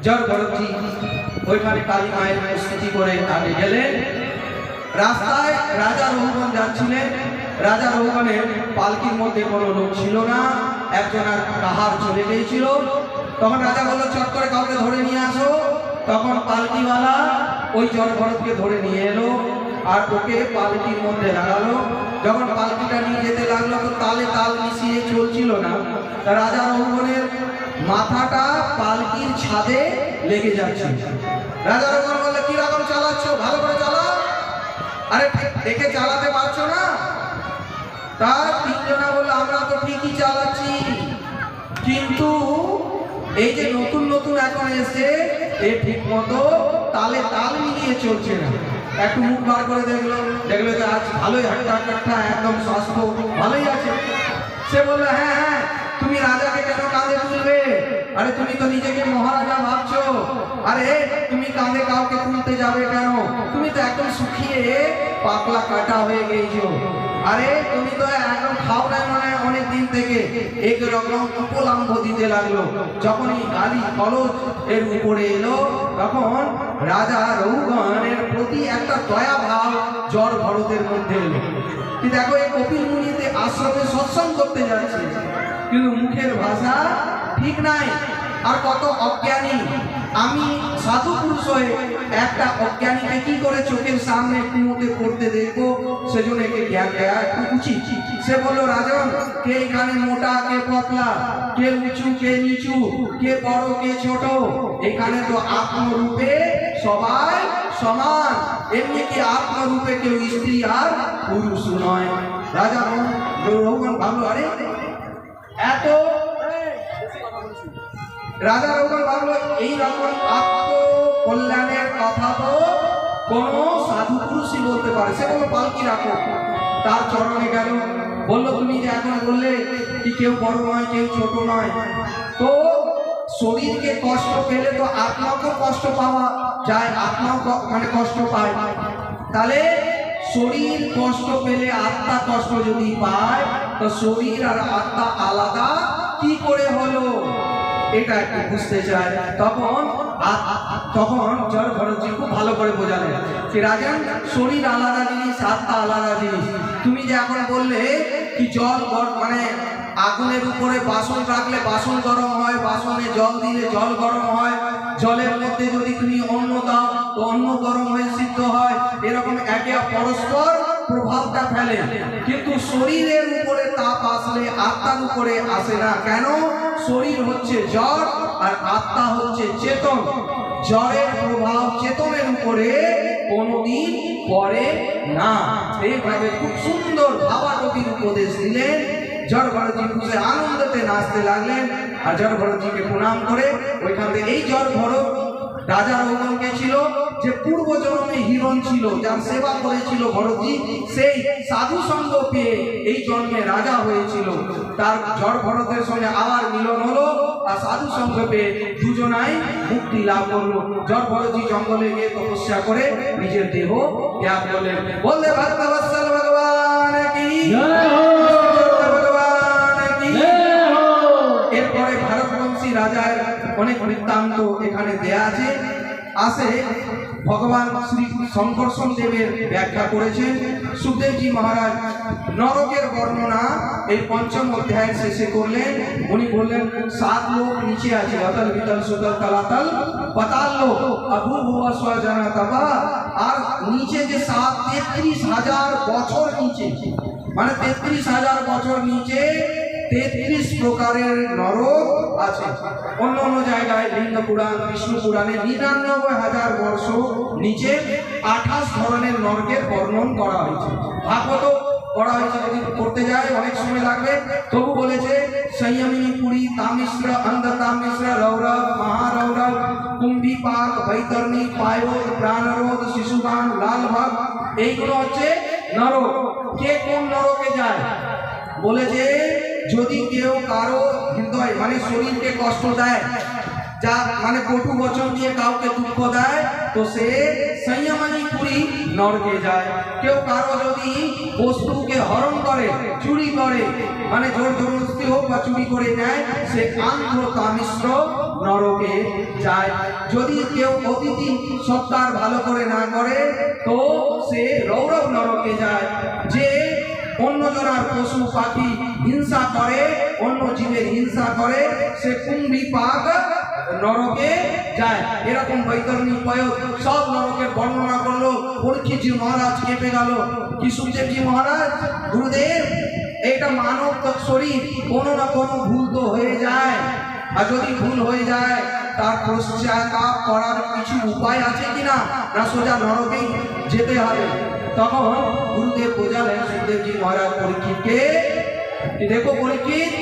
জড় ভরতজি ওইখানে কালী মায়ের স্থিতি করে আগে গেলেন। রাস্তায় রাজা রঘুগণ যাচ্ছিলেন। রাজা রঘুগণের পালকির মধ্যে কোনো লোক ছিল না, একজন আর কাহার চলে গিয়েছিল। তখন রাজা বলল, চট করে কাউকে ধরে নিয়ে আসো। তখন পালকিওয়ালা ওই জড় ভরতকে ধরে নিয়ে এলো আর ওকে পালকির মধ্যে লাগালো। যখন পালকিটা নিয়ে যেতে লাগলো তো তালে তাল মিশিয়ে চলছিল না। রাজা রঘুগণের মাথাটা পালকির ছাদে লেগে যাচ্ছে। রাজা রঘুগণ বললে, কি রকম চালাচ্ছ, ভালো করে চালাও। আরে দেখে চালাতে পারছো না? তার তিনজনা বললো, আমরা তো ঠিকই চালাচ্ছি, কিন্তু এই যে নতুন নতুন এখন এসে এ ঠিক মতো তালে তাল মিলিয়ে চলছে না। একটু মুখ বার করে দেখলো যে আজ ভালোই হাট্টা কাট্টা, একদম স্বাস্থ্য ভালোই আছে। সে বললো, হ্যাঁ হ্যাঁ, তুমি রাজাকে কেন কাঁধে তুলবে? আরে তুমি তো নিজেকে মহারাজা ভাবছো। আরে তুমি কাঁধে কাউকে তুলতে যাবে কেন? তুমি তো একদম শুকিয়ে পাতলা কাটা হয়ে গেছো। আরে তুমি তো একদম খাও না মানে অনেক দিন থেকে। একরকম উপলম্ব দিতে লাগলো। যখন এই গালি খরচ এর উপরে এলো তখন রাজা রঘুগণের প্রতি একটা দয়া ভাব জড় ভরতের মধ্যে এলো। কি দেখো, এই কপিল মুনিতে আশ্রমে সৎসঙ্গ করতে যাচ্ছে, কিন্তু মুখের ভাষা ঠিক নাই। আর কত অজ্ঞানী! আমি সাধু পুরুষ হয়ে একটা অজ্ঞানীকে কি করে চোখের সামনে কুমোতে করতে দেখবো? সেজন্য একে জ্ঞান দেয়া একটু উচিত। সে বললো, রাজন, কে এখানে মোটা, কে পতলা, কে উঁচু, কে নিচু, কে বড়, কে ছোট? এখানে তো আত্মরূপে সবাই সমান। এমনি কি আত্মরূপে কেউ স্ত্রী আর পুরুষ নয়? রাজা রঘুগণ ভাবলো, আরে এত রাজা রঘুগণ ভাবলো, এই রকম আত্মকল্যাণের কথা তো কোনো সাধু পুরুষই বলতে পারে। সে বললো, পালকি রাখো। তার চরণে গেল, বললো, তুমি যে এখন বললে কি কেউ বড় নয়, কেউ ছোট নয়, তো শরীরকে কষ্ট পেলে তো আত্মাকেও কষ্ট পাওয়া যায়, আত্মাও মানে কষ্ট পায়। তাহলে শরীর কষ্ট পেলে আত্মা কষ্ট যদি পায়, তো শরীর আর আত্মা আলাদা কি করে হলো? এটা একটু বুঝতে চায়। তখন জড় ভরতজি খুব ভালো করে বোঝালেন যে, রাজন, শরীর আলাদা জিনিস, আত্মা আলাদা জিনিস। তুমি যে এখন বললে কি জল মানে আগুনের উপরে বাসন রাখলে বাসন গরম হয়, বাসনে জল দিলে জল গরম হয়, জলের মধ্যে যদি তুমি অন্ন দাও তো অন্ন গরম হয়ে সিদ্ধ হয়। এরকম একে পরস্পর প্রভাবটা ফেলে, কিন্তু শরীরের উপরে তাপ আসলে আত্মার উপরে আসে না। কেন? শরীর হচ্ছে জড় আর আত্মা হচ্ছে চেতন। জড়ের প্রভাব চেতনের উপরে কোনোদিন পড়ে না। এইভাবে খুব সুন্দর ভাবাগতির উপদেশ দিলেন। জড় ভরতজি খুশি আনন্দতে নাচতে লাগলেন। আর জড় ভরতজিকে প্রণাম করে ওইখান থেকে এই জড় ভরত রাজা রঘুগণকে ছিল যে পূর্ব জন্মে হিরণ ছিল, যার সেবা করেছিল ভরতজি, সেই সাধু সঙ্গ পেয়ে এই জন্মে রাজা হয়েছিল। তার জড় ভরতের সঙ্গে আবার মিলন হলো আর সাধু সঙ্গ পেয়ে দুজনাই মুক্তি লাভ করলো। জড় ভরতজি জঙ্গলে গিয়ে তপস্যা করে নিজের দেহ ত্যাগ করলেন। বললে ভক্তবৎসল ভগবান কি এরপরে ভারতবংশী রাজার অনেক বৃত্তান্ত এখানে দেয়া আছে। আসে ভগবান শ্রী শঙ্কর্ষণ দেবের ব্যাখ্যা করেছেন সুখদেবজি মহারাজ। নরকের বর্ণনা এই পঞ্চম অধ্যায়ের শেষে করলেন। উনি বললেন 7 লোক নিচে আছে, অতল বিতল সুতল তলাতল পাতাল লোক, আভু ভুয়া স্বজনা তবা। আর নিচে যে 33,000 বছর নিচে, মানে 33,000 বছর নিচে 33 প্রকারের নরক আছে। অন্য অন্য জায়গায় লিঙ্গ পুরাণ, বিষ্ণু পুরাণে 99,000 বর্ষ নিচে 28 ধরনের নরকের বর্ণন করা হয়েছে। ভাগবত করা হয়েছে, যদি করতে যায় অনেক সময় লাগবে। তবু বলেছে संयमिनी पुरी, तामिश्र, अंध तामिश्र, रौरव, महारौरव, कुंभीपाक, बैतरणी, पायोद, प्राणरोध, शिशुपान, लालभाग, এইগুলো হচ্ছে নরক। কে কোন নরকে যায় বলেছে, যদি কেউ কারো হৃদয় মানে শরীরকে কষ্ট দেয়, যা মানে কটু বচন দিয়ে কাউকে দুঃখ দেয়, তো সে संयमनी पुरी নরকে যায়। কেউ কারো যদি বস্তুকে হরণ করে, চুরি করে, মানে জোর জবরদস্তি হোক বা চুরি করে নেয়, সে আন্ধ্র তামিশ্র নরকে যায়। যদি কেউ অতিথি সৎকার ভালো করে না করে তো সে রৌরব নরকে যায়। যে অন্যজনার পশু পাখি হিংসা করে, অন্য জীবের হিংসা করে, সে কুম্ভীপাক নরকে যায়। এরকম বৈতরণী পয়ঃ সব নরকের বর্ণনা করলো। পরীক্ষিতজি মহারাজ কেঁপে গেল। কি সুখদেবজি মহারাজ, গুরুদেব, এটা মানব শরীর, কোনো না কোনো ভুল তো হয়ে যায়, আর যদি ভুল হয়ে যায় তার পশ্চাতাপ করার কিছু উপায় আছে কিনা, না সোজা নরকেই যেতে হবে। তখন গুরুদেব বোঝালেন সুখদেবজি মহারাজ পরীক্ষিতকে, দেখো পরীক্ষিত,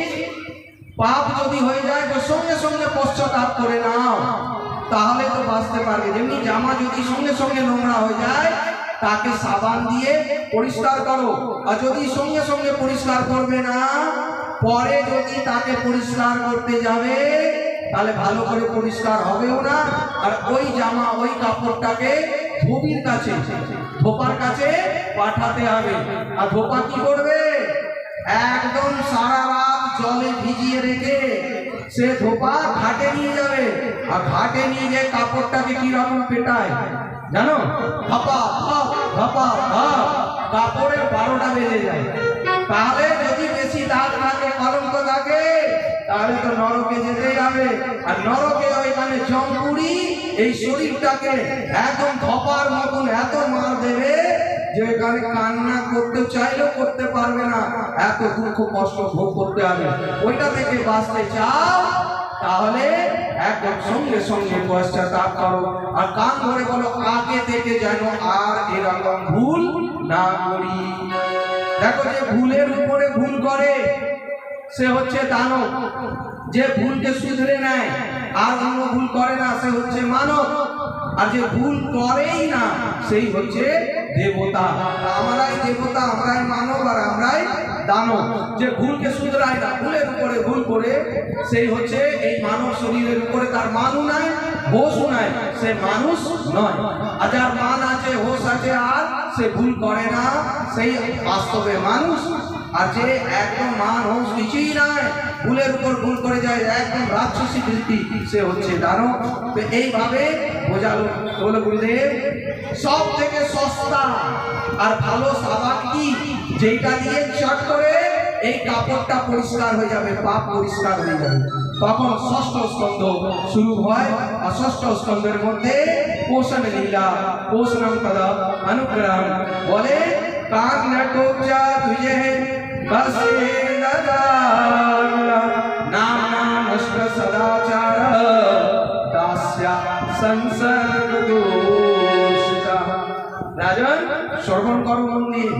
পাপ যদি হয়ে যায় তো সঙ্গে সঙ্গে পশ্চাতাপ করে নাও, তাহলে তো বাঁচতে পারবে। যেমনি জামা যদি সঙ্গে সঙ্গে নোংরা হয়ে যায় তাকে সাবান দিয়ে পরিষ্কার করো, আর যদি সঙ্গে সঙ্গে পরিষ্কার করবে না, পরে যদি তাকে পরিষ্কার করতে যাবে তাহলে ভালো করে পরিষ্কার হবেও না। আর ওই জামা ওই কাপড়টাকে ধোবির কাছে, ধোপার কাছে পাঠাতে হবে। আর ধোপা কি করবে, একদম সারা রাত জলে ভিজিয়ে রেখে সে ধোপা ঘাটে নিয়ে যাবে। আর ঘাটে নিয়ে গিয়ে কাপড়টাকে কি রকম পেটায় জানো, ধপা ধপ ধপা ধপ, কাপড়ে 12টা বেজে যায়। তাহলে যদি বেশি দাগ থাকে, কলঙ্ক থাকে, তাহলে তো নরকে যেতেই হবে। আর নরকে ওইখানে জমপুরি এই শরীরটাকে একদম ধপার মতন এত মার দেবে যে এখানে কান্না করতে চাইলেও করতে পারবে না, এত দুঃখ কষ্ট ভোগ করতে হবে। ওইটা থেকে বাঁচতে চাও তাহলে একদম সঙ্গে সঙ্গে পশ্চাতাপ করো, আর কান ধরে বলো আগে থেকে যেন আর এরকম ভুল না করি। দেখো, যে ভুলের উপরে ভুল করে সে হচ্ছে দানব, যে ভুলকে শুধরে নেয় আর অন্য ভুল করে না সে হচ্ছে মানব, আর যে ভুল করেই না সেই হচ্ছে দেবতা। আমরাই দেবতা, আমরাই মানব, আর আমরাই দানব। যে ভুলকে শুধরায় না, ভুলের উপরে ভুল করে সেই হচ্ছে এই মানব শরীরের উপরে তার মানও নাই, হোশও নাই, সে মানুষ নয়। আর যার মান আছে, হোশ আছে, আর সে ভুল করে না, সেই বাস্তবে মানুষ। আর যে একদম মান হোশ কিছুই নাই, ভুলের উপর ভুল করে যায়, একদম রাক্ষসী বৃত্তি, সে হচ্ছে দানব। তো এইভাবে বোঝালো। বলে গুরুদেব, সব থেকে সস্তা আর ভালো সাবান কি, যেটা দিয়ে চট করে এই কাপড়টা পরিষ্কার হয়ে যাবে, পাপ পরিষ্কার হয়ে যাবে। তখন ষষ্ঠ স্কন্ধ শুরু হয়, আর ষষ্ঠ স্কন্ধের মধ্যে পোষণ লীলা, পোষণম তদা অনুগ্রহম বলে, কান কোচা তুঝে বসে নাম নাম অষ্ট সদাচার দাস্যা সংসর্গ দোষিতা। রাজন শ্রবণ করো মন দিয়ে,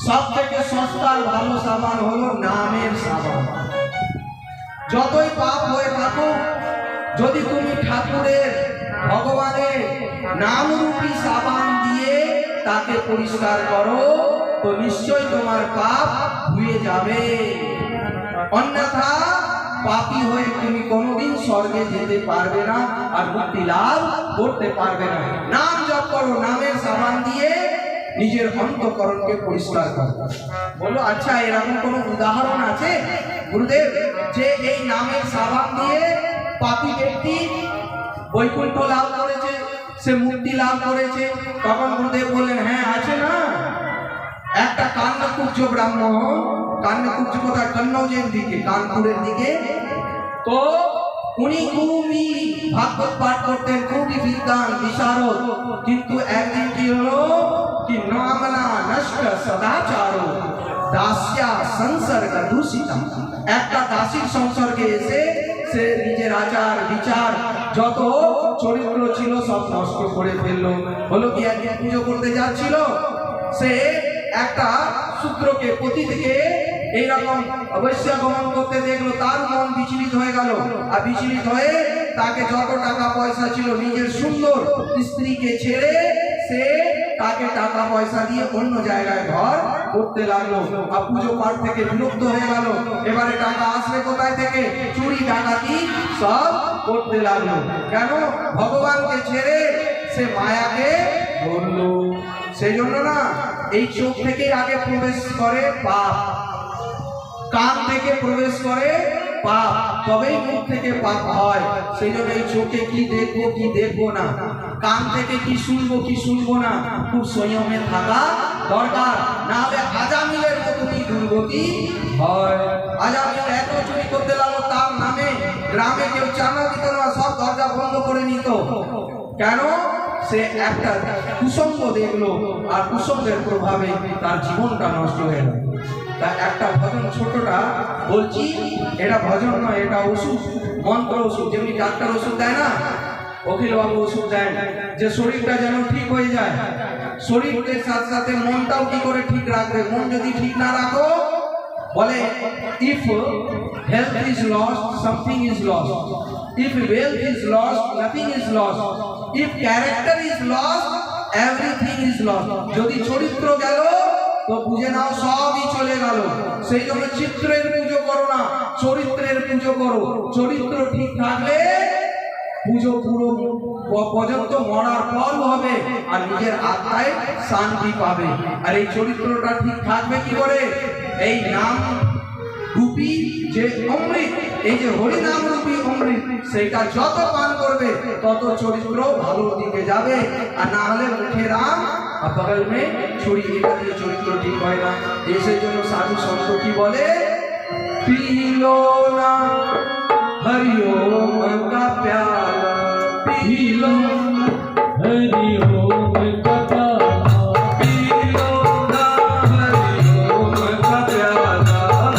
সব থেকে সস্তার ভালো সাবান হলো নামের সাবান। যতই পাপ হয়ে থাকুক, যদি তুমি ঠাকুরের ভগবানের নামরূপী সাবান দিয়ে তাকে পরিষ্কার করো তো নিশ্চয় তোমার পাপ ধুয়ে যাবে। অন্যথা পাপী হয়ে তুমি কোনোদিন স্বর্গে যেতে পারবে না, আর মুক্তি লাভ করতে পারবে না। নাম জপ করো, নামের সাবান দিয়ে নিজের অন্তঃকরণকে পরিষ্কার করো। বলো, আচ্ছা এরকম কোনো উদাহরণ আছে গুরুদেব যে এই নামের সাবান দিয়ে পাপী ব্যক্তি বৈকুণ্ঠ লাভ করেছে, সে মুক্তি লাভ করেছে? তখন গুরুদেব বললেন, হ্যাঁ আছে না। একটা কান্নকুব্জ ব্রাহ্মণ, কান্নকুব্জ কোথায়, কন্নৌজের দিকে, কানপুরের দিকে, তো উনি খুবই ভাগবত পাঠ করতেন, খুবই বিদ্বান বিশারদ। কিন্তু একদিন কি হলো কি, নামনা নষ্ট সদাচার দাস্যা সংসর্গ দূষিতা, একটা দাসীর সংসর্গে এসে সে নিজের আচার বিচার যত চরিত্র ছিল সব নষ্ট করে ফেললো। হলো কি, একদিন পুজো করতে যাচ্ছিল, সে একটা শূদ্রকে, পতিতকে এইরকম অবশ্যই গমন করতে দেখলো, তার মন বিচলিত হয়ে গেল। আর বিচলিত হয়ে তাকে যত টাকা পয়সা ছিল নিজের সুন্দর স্ত্রীকে ছেড়ে সে তাকে টাকা পয়সা দিয়ে অন্য জায়গায় ঘর করতে লাগলো। আর পুজো পাঠ থেকে বিরক্ত হয়ে গেল। এবারে টাকা আসবে কোথায় থেকে, চুরি ডাকাতি সব করতে লাগলো। কেন? ভগবানকে ছেড়ে সে মায়াকে ধরলো। সেই জন্য না, এই চোখ থেকে আগে প্রবেশ করে পাপ, কান থেকে প্রবেশ করে পাপ, তবেই মুখ থেকে পাপ হয়। সেই জন্য এই চোখে কি দেখবো কি দেখবো না, কান থেকে কি শুনবো না, খুব সংযমে থাকা দরকার, না হলে আজামিলের মতনই দুর্গতি হয়। আজামিল এত চুরি করতে লাগলো, তার নামে গ্রামে কেউ চাঁদা দিত না, সব দরজা বন্ধ করে নিত। কেন? সে একটা কুসঙ্গ দেখলো, আর কুসঙ্গের প্রভাবে তার জীবনটা নষ্ট হয়ে গেল। তা একটা ভজন ছোটটা বলছি, এটা ভজন নয়, এটা ওষুধ, মন্ত্র ওষুধ। যেমনি ডাক্তার ওষুধ দেয় না, অখিল বাবু ওষুধ দেন যে শরীরটা যেন ঠিক হয়ে যায়, শরীরের সাথে সাথে মনটাও কি করে ঠিক রাখবে। মন যদি ঠিক না রাখো, বলে if health is lost, something is lost. If wealth is lost, nothing is lost. If character is lost, everything is lost. যদি চরিত্র গেল তো বুঝে নাও সবই চলে গেল। সেই জন্য চিত্রের পুজো করো না, চরিত্রের পুজো করো। চরিত্র ঠিক থাকলে পুজো পুরো পর্যন্ত মরার ফল হবে, আর নিজের আত্মায় শান্তি পাবে। আর এই চরিত্রটা ঠিক থাকবে কি করে? এই নাম রূপী যে অমৃত, এই যে হরিনাম রূপী অমৃত, সেটা যত পান করবে তত চরিত্র ভালোর দিকে যাবে। আর না হলে মুখে রাম আর বগল মে ছুরি, এটা দিয়ে চরিত্র ঠিক হয় না। সেই জন্য সাধু সন্ত কি বলে, পিলো না हरि ओम का प्याला, पी लो हरि ओम का प्याला, पी लो ना हरि ओम का प्याला,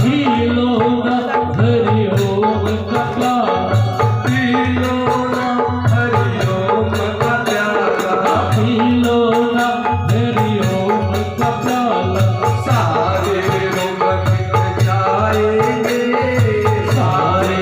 पी लो ना हरि ओम का प्याला, पी लो ना हरि ओम का प्याला, पी लो ना हरि ओम का प्याला, सारे रोग मिट जाएंगे, सारे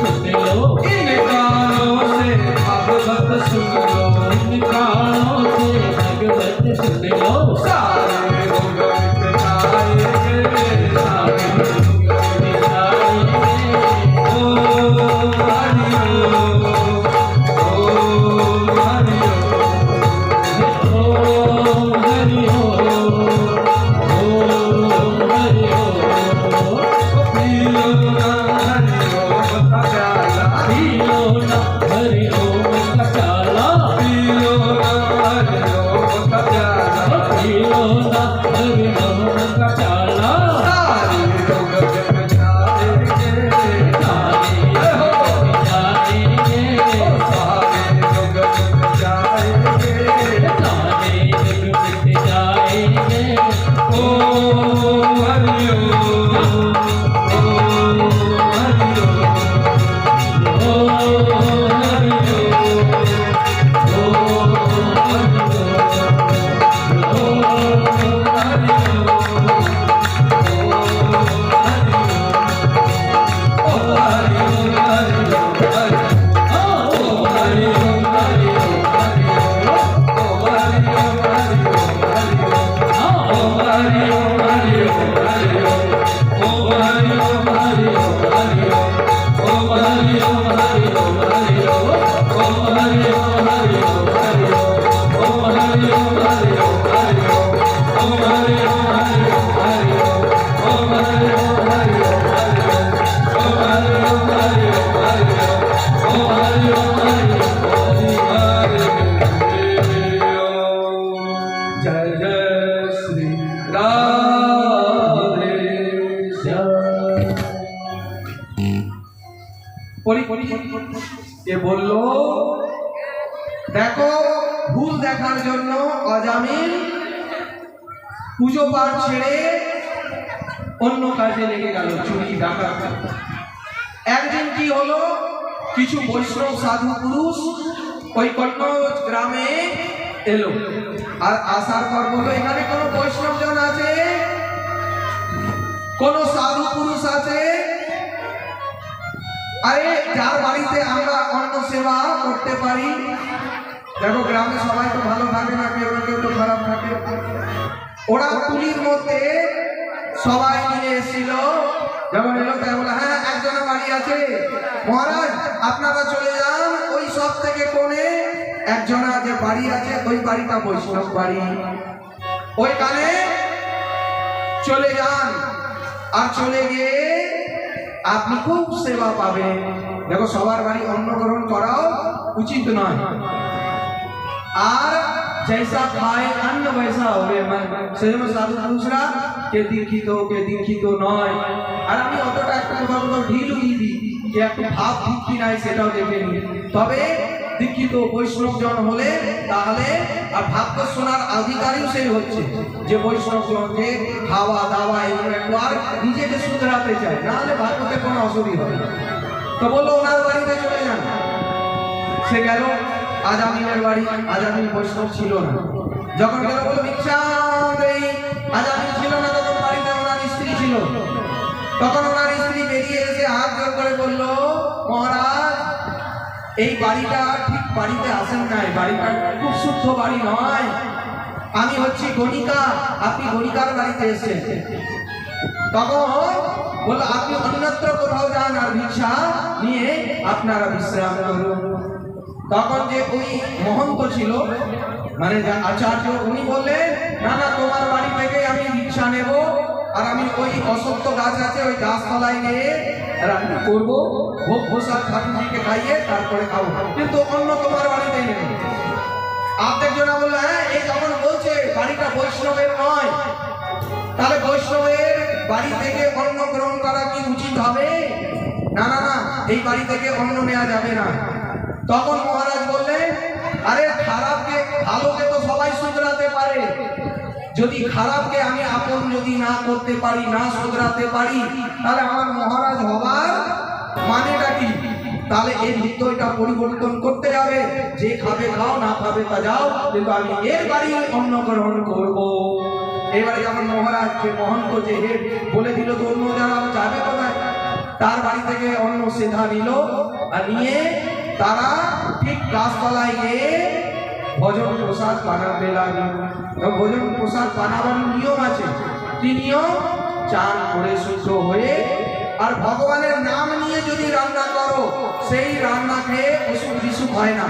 सुन लो, इन कानों से भागवत सुन लो, इन कानों से भगवत सुन लो, सारे रोग मिट जाएंगे, सारे रोग मिट जाएंगे। ओम हरि ओम, ओम हरि ओम हरि ओम, ओम हरि ओम। पीलो ना हरि ओम का प्याला, पीलो ना हरि ओम का प्याला, पीलो ना हरि ओम का प्याला, पीलो ना हरि ओम का प्याला। सारे रोग मिट जाएंगे, सारे रोग मिट जाएंगे, सारे रोग मिट जाएंगे। सारे रोग मिट जाएंगे। ओम हरि ओम, ओम हरि ओम, ओम हरि ओम, ओम हरि ओम, ओम हरि जय जय श्री राधे কে বলল দেখো ভুল দেখার জন্য অজামিল পুজো পাঠ ছেড়ে অন্য কাজে লেগে গেল, চুরি ডাকাত। একদিন কি হলো, কিছু বৈষ্ণব সাধু পুরুষ ওই কন্নৌজ গ্রামে এলো, আর আসার পর বললো এখানে কোনো বৈষ্ণবজন আছে, কোন সাধু পুরুষ আছে, আরে যার বাড়িতে আমরা অন্ন সেবা করতে পারি। দেখো গ্রামে সবাই তো ভালো থাকে না, কেউ না কেউ তো খারাপ থাকে। ওরা তুলির মধ্যে সবাই মিলে এসেছিল, যখন এলো তাই বলে হ্যাঁ একজনের বাড়ি আছে মহারাজ, আপনারা চলে যান ওই সব থেকে কোণে একজনা যে বাড়ি আছে ওই বাড়িটা বৈষ্ণব বাড়ি, ওইখানে চলে যান, আর চলে গিয়ে আপনি খুব সেবা পাবেন। দেখো সবার বাড়ি অন্ন গ্রহণ করাও উচিত নয়, আর जैसा खाए अन्न वैसा হবে मन সেজন্য সাধু পুরুষরা কে দীক্ষিত নয়। আর আমি অতটা একটা কোথাও ঢিল দিই যে একটু ভাব ঠিক কি নাই সেটাও দেখে নিই, তবে দীক্ষিত বৈষ্ণবজন হলে তাহলে আর ভাগ্য শোনার অধিকারীও সেই হচ্ছে যে বৈষ্ণবজনকে খাওয়া দাওয়া এগুলো একবার নিজেকে শুধরাতে চায়, নাহলে ভাগ্যতে কোনো অসুবিধা হবে না। তো বললো ওনার বাড়িতে চলে যান, সে গেল আজামিলের বাড়ি। আজামিল বৈষ্ণব ছিল না, যখন গেল বললো ভিক্ষা দেই, আজামিল ছিল না, তখন বাড়িতে ওনার স্ত্রী ছিল। তখন ওনার স্ত্রী বেরিয়ে এসে হাত জোর করে বলল মহারাজ এই বাড়িটা ঠিক বাড়িতে আসেন নাই, বাড়িটা খুব শুদ্ধ বাড়ি নয়, আমি হচ্ছি গণিকা, আপনি গণিকার বাড়িতে এসেছেন। তখন বললো আপনি অন্যত্র কোথাও যান আর ভিক্ষা নিয়ে আপনারা বিশ্রাম করুন। তখন যে ওই মহন্ত ছিল মানে আচার্য, উনি বললেন না না তোমার বাড়ি থেকে আমি ভিক্ষা নেব, আর আমি ওই অসত্য গাছ আছে ওই গাছতলায় গিয়ে রান্না করবো, ভোগ প্রসাদ ঠাকুরজিকে খাইয়ে তারপরে খাবো, কিন্তু অন্য তোমার বাড়িতেই নেব। আর্ধেক জনা বললো হ্যাঁ এই যখন বলছে বাড়িটা বৈষ্ণবের নয়, তাহলে বৈষ্ণবের বাড়ি থেকে অন্ন গ্রহণ করা কি উচিত হবে? না না না, এই বাড়ি থেকে অন্ন নেওয়া যাবে না। তখন মহারাজ বললেন আরে খারাপকে ভালোকে তো সবাই শুধরাতে পারে, যদি খারাপকে আমি আপন যদি না করতে পারি, না শুধরাতে পারি, তাহলে আমার মহারাজ হবার মানেটা কি? তাহলে এই হৃদয়টা পরিবর্তন করতে হবে, যে খাবে খাও, না খাবে তা যাও, কিন্তু আমি এর বাড়ি অন্ন গ্রহণ করবো। এবারে যখন মহারাজ যে মহন্ত যে হেড বলে দিল তো অন্য যারা যাবে কোথায়? তার বাড়ি থেকে অন্ন সেধা নিল, আর নিয়ে তারা ঠিক গাছতলায় গিয়ে ভোজন প্রসাদ বানাতে লাগলো। তো ভোজন প্রসাদ বানাবার নিয়ম আছে, কি নিয়ম? চান করে শুদ্ধ হয়ে আর ভগবানের নাম নিয়ে যদি রান্না করো, সেই রান্না খেয়ে অসুখ বিসুখ হয় না।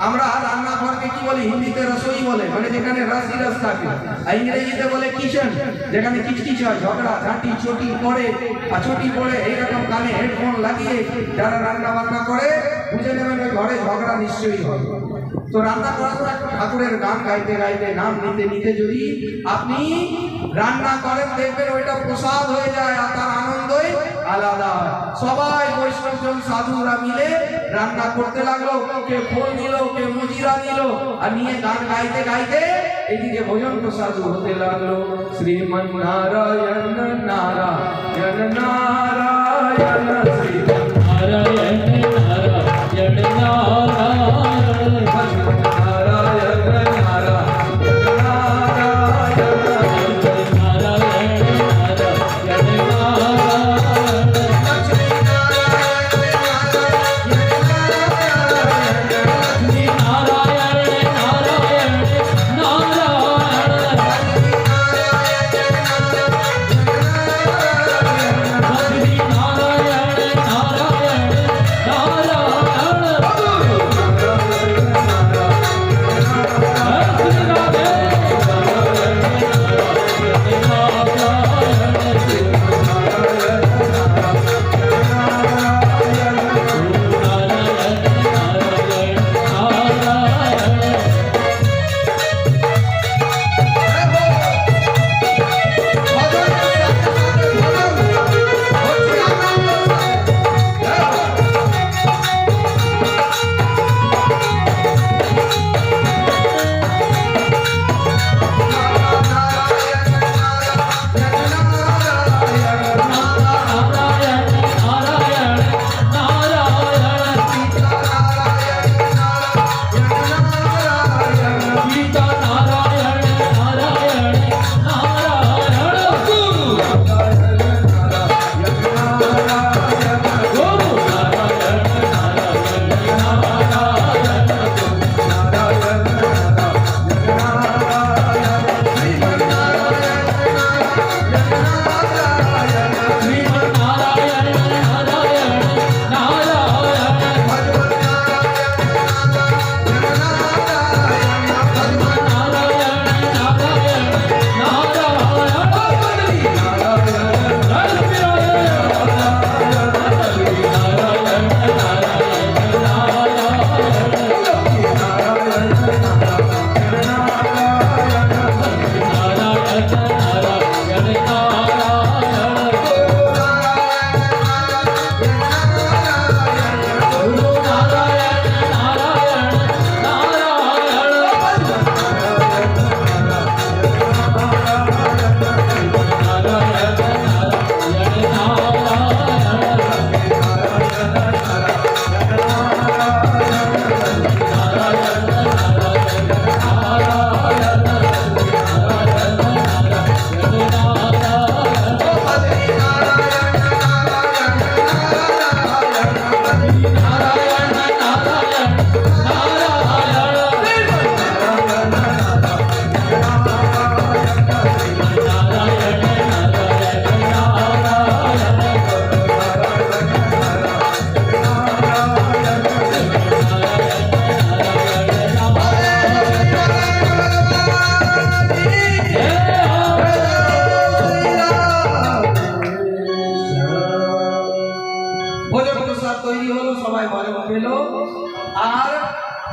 আমরা রান্নাঘরকে কি বলি? হিন্দিতে রসোই বলে, মানে যেখানে রস থাকে, আর ইংরেজিতে বলে কিচেন, যেখানে কিচকিচ হয়, ঝগড়া ঝাঁটি চটি পড়ে, আর চটি পড়ে এইরকম কানে হেডফোন লাগিয়ে যারা রান্না বান্না করে, বুঝে নেবেন ওই ঘরে ঝগড়া নিশ্চয়ই হয়। তো রান্না করার সময় একটু ঠাকুরের গান গাইতে গাইতে, নাম নিতে নিতে যদি আপনি রান্না করেন, দেখবেন ওইটা প্রসাদ হয়ে যায়, আর তার আনন্দই আলাদা। সবাই বৈষ্ণবজন সাধুরা মিলে রান্না করতে লাগলো, কে ফল নিল, কে মজিরা নিল, আর নিয়ে গান গাইতে গাইতে এইদিকে ভোজন প্রসাদ হতে লাগলো। শ্রীমন নারায়ণ নারায়ণ নারায়ণ, শ্রীমন নারায়ণ নারায়ণ নারায়ণ, নারায়ণ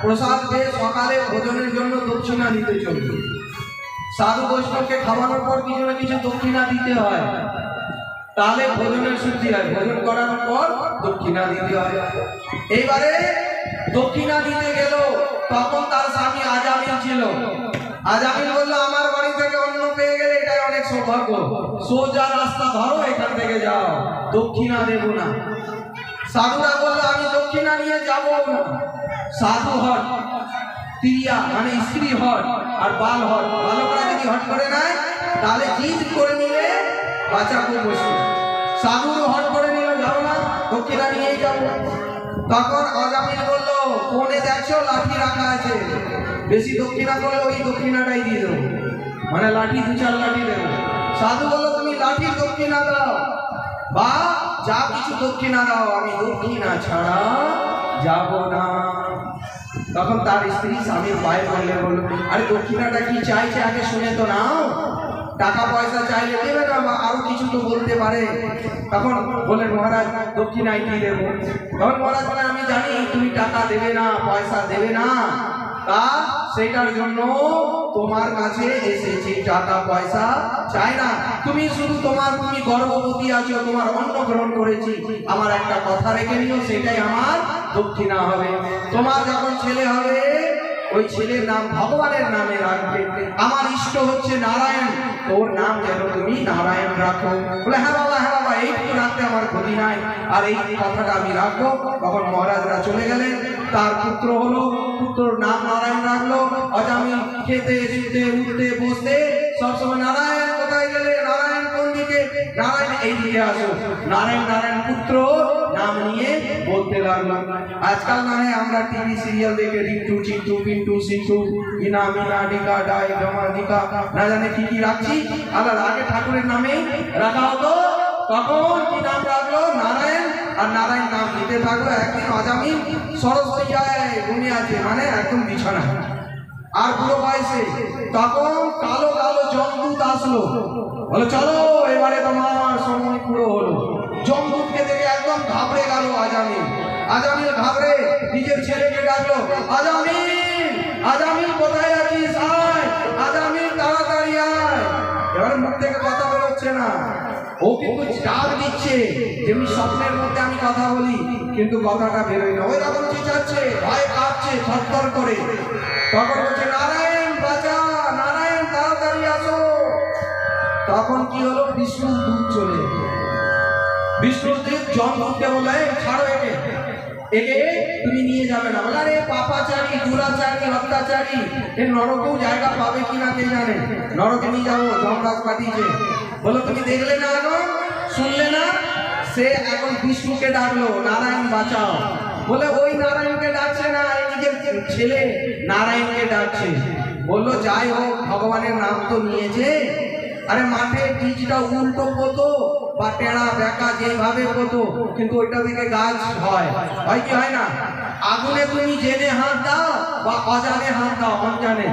প্রসাদ পেয়ে সকালে ভোজনের জন্য দক্ষিণা দিতে চলবে। সাধু বৈষ্ণবকে খাওয়ানোর পর কিছু না কিছু দক্ষিণা দিতে হয়, তাহলে ভোজনের শুদ্ধি হয়। ভোজন করার পর দক্ষিণা দিতে হয়। এইবারে দক্ষিণা দিতে গেল, তখন তার স্বামী আজামিল ছিল। আজামিল বললো, আমার বাড়ি থেকে অন্ন পেয়ে গেলে এটাই অনেক সৌভাগ্য, সোজা রাস্তা ধরো, এখান থেকে যাও, দক্ষিণা দেব না। সাধুরা বললো, আমি দক্ষিণা নিয়ে যাব না। সাধু হট, তিরিয়া মানে স্ত্রী হট, আর বাল হট। বালকরা যদি হট করে নেয়, তাহলে জিদ করে নিলে বাঁচাবো বসে। সাধু হট করে নিল, যাবো না, দক্ষিণা নিয়েই যাবো। তখন অজামিল বলল, কোণে দেখছো লাঠি রাখা আছে, বেশি দক্ষিণা করলে ওই দক্ষিণাটাই দিয়ে দেবো, মানে লাঠি 2-4 লাঠি দেবো। সাধু বলল, তুমি লাঠির দক্ষিণা দাও বা যা কিছু দক্ষিণা দাও, আমি দক্ষিণা ছাড়া যাব না। তখন তার স্ত্রী স্বামীর পায়ে পড়লে বলল, আরে দক্ষিণাটা কি চাইছে আগে শুনে তো নাও, টাকা পয়সা চাইলে দেবে না বা আরো কিছু তো বলতে পারে। তখন বলে, মহারাজ দক্ষিণায় কি দেবো? তখন মহারাজ বলে, আমি জানি তুমি টাকা দেবে না, পয়সা দেবে না, তা সেটার জন্য তোমার কাছে এসেছি, টাকা পয়সা চাই না, তুমি শুধু তুমি গর্ভবতী আছো, তোমার অন্ন গ্রহণ করেছি, আমার একটা কথা রেখে নিও, সেটাই আমার দক্ষিণা হবে। তোমার যখন ছেলে হবে ওই ছেলের নাম ভগবানের নামে রাখবে, আমার ইষ্ট হচ্ছে নারায়ণ, তোর নাম যেন তুমি নারায়ণ রাখো। বলে, হ্যাঁ বাবা, হ্যাঁ বাবা, এইটুকু রাখতে আমার ক্ষতি নাই, আর এই কথাটা আমি রাখবো। তখন মহারাজরা চলে গেলেন, তার পুত্র হলো, পুত্রর নাম নারায়ণ রাখলো। অজামিল খেতে শুতে উঠতে বসতে সবসময়, নারায়ণ কোথায় গেলে, নারায়ণ কোন দিকে, নারায়ণ এই দিকে আসো, নারায়ণ নারায়ণ পুত্র নাম নিয়ে বলতে লাগলো। আজকাল না হয় আমরা টিভি সিরিয়াল দেখে রিন্টু, চিন্টু, পিন্টু, সিন্টু, ইনা, মিনা, ডিকা, ডাই, জমা, ডিকা, না জানে কি কি রাখছি, আবার আগে ঠাকুরের নামে রাখা হতো। তখন কি নাম রাখলো, নারায়ণ, আর নারায়ণ নাম নিতে থাকলো। একদিন অজামিল সরস্বতী যায় ঘুমিয়ে আছে, মানে একদম বিছানা আর বুড়ো বয়সে। তখন কালো কালো জমদূত আসলো, বলো চলো এবারে তোমার সময় পুরো হলো। জমদূতকে দেখে একদম ঘাবড়ে গেল আজামিল। আজামিল ঘাবড়ে নিজের ছেলেকে ডাকলো, আজামিল, আজামিল কোথায় আছিস, আয় আজামিল, তাড়াতাড়ি আয়। এবার মুখ থেকে কথা বেরোচ্ছে না, ও কিন্তু ডাক দিচ্ছে, যেমনি স্বপ্নের মধ্যে আমি কথা বলি, কিন্তু কথাটা বেরোয় না। ওই রকম চেঁচাচ্ছে, ভয় কাঁপছে, থরথর করে। তখন বলছে, নারায়ণ বাঁচা, নারায়ণ তাড়াতাড়ি আসো। তখন কি হলো, বিষ্ণুর দূত চলে এলো। বিষ্ণুর দূত জমদূতকে বলে, ছাড়ো একে, একে তুমি নিয়ে যাবে না। বলে, আরে পাপাচারী, দুরাচারী, অত্যাচারী, এর নরকেও জায়গা পাবে কিনা কে জানে, নরকে নিয়ে যাবো, যমরাজ পাঠিয়েছে। বলো, তুমি দেখলে না, এখন শুনলে না, সে এখন বিষ্ণুকে ডাকলো, নারায়ণ বাঁচাও। বলে, ওই নারায়ণকে ডাকছে না, এই নিজের ছেলে নারায়ণকে ডাকছে। বললো, যাই হোক, ভগবানের নাম তো নিয়েছে। আরে মাঠে বীজটা উল্টো পোতো বা টেড়া বেঁকা যেভাবে পোতো, কিন্তু ওইটা থেকে গাছ হয় কি হয় না? আগুনে তুমি জেনে হাত দাও বা অজানে হাত দাও, অনজানে,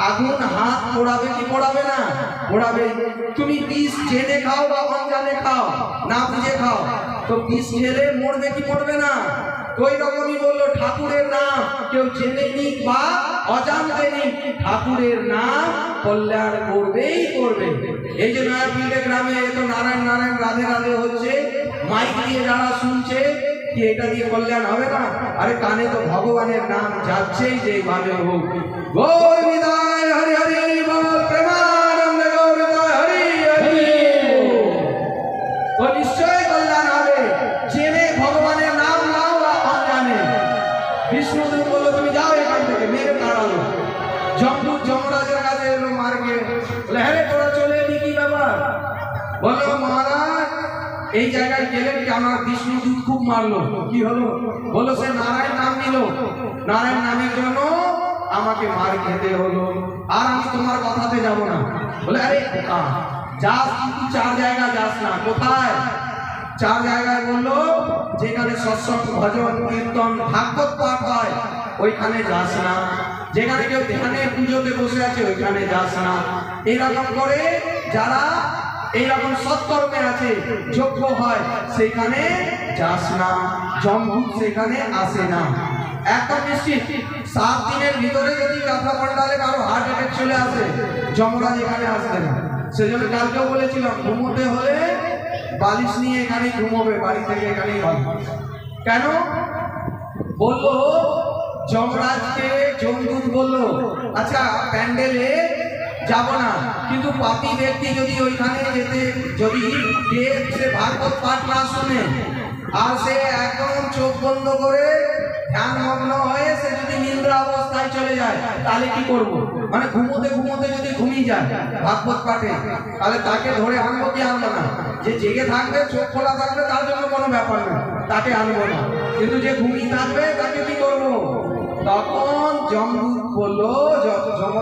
আগুন হাত পোড়াবে কি পোড়াবে না? পোড়াবে। তুমি বিষ জেনে খাও বা অনজানে খাও, না বুঝে খাও, তো বিষ খেলে মরবে কি মরবে না? ওই রকমই বললো, ঠাকুরের নাম কেউ জেনে নিক বা অজান্তে নিক, ঠাকুরের নাম কল্যাণ করবেই করবে। এই যে নয়াপিন্ডে গ্রামে তো নারায়ণ নারায়ণ রাধে রাধে হচ্ছে, মাইক দিয়ে যারা শুনছে, কি এটা দিয়ে কল্যাণ হবে না? আরে কানে তো ভগবানের নাম যাচ্ছেই যেভাবে হোক। গৌর বিদায়, হরি হরি বল, প্রেমানন্দ গৌর বিদায়, হরি হরি। তো নিশ্চয় কল্যাণ হবে, জেনে ভগবানের নাম নাও বা অনজানে। বিষ্ণুদূত বললো, তুমি যাও এখান থেকে, মেরে তাড়ালো। যমদূত যমরাজের কাছে এলো মার্গে, বলে, হ্যাঁ রে, তোরা চলে এলি, কি ব্যাপার? বললো, মহারাজ এই জায়গায় গেলেন কি, আমার বিষ্ণুদূত খুব মারলো। কি হলো? বললো, সে নারায়ণ নাম নিল, নারায়ণ নামের জন্য আমাকে মার খেতে হলো, আর আমি তোমার কথাতে যাব না। বলে, আরে যাস, কিন্তু 4 জায়গা যাস না। কোথায়? 4 জায়গায় বললো, যেখানে সৎসঙ্গ, ভজন, কীর্তন, ভাগবত পাঠ হয় ওইখানে যাস না। যেখানে কেউ ধ্যানে পুজোতে বসে আছে ওইখানে যাস না। এইরকম করে যারা এইরকম সৎকর্মে আছে, যোগ্য হয়, সেখানে যাস না। জমদূত সেখানে আসে না। একদম নিশ্চিত 7 দিনের ভিতরে যদি রাধা মন্ডলে কারো হার্ট অ্যাটাক চলে আসে, যমরাজ এখানে আসবে না। সেজন্য কালকেও বলেছিলাম, ঘুমোতে হলে বালিশ নিয়ে এখানেই ঘুমোবে, বাড়ি থেকে এখানেই হবে। কেন বললো? যমরাজকে যমদূত বললো, আচ্ছা প্যান্ডেলে যাব না, কিন্তু পাপী ব্যক্তি যদি ওইখানে যেতে, যদি সে ভাগবত পাঠ না শুনে, আর সে একদম চোখ বন্ধ করে ধ্যানমগ্ন হয়ে সে যদি নিদ্রা অবস্থা রাস্তায় চলে যায়, তাহলে কি করব? মানে ঘুমোতে ঘুমোতে যদি ঘুমিয়ে যায় ভাগবত পাঠে, তাহলে তাকে ধরে আনবো কি আনবো না? যে জেগে থাকবে, চোখ খোলা থাকবে, তার জন্য কোনো ব্যাপার না, তাকে আনবো না। কিন্তু যে ঘুমিয়ে থাকবে তাকে কি করবো? তখন যমদূত বললো,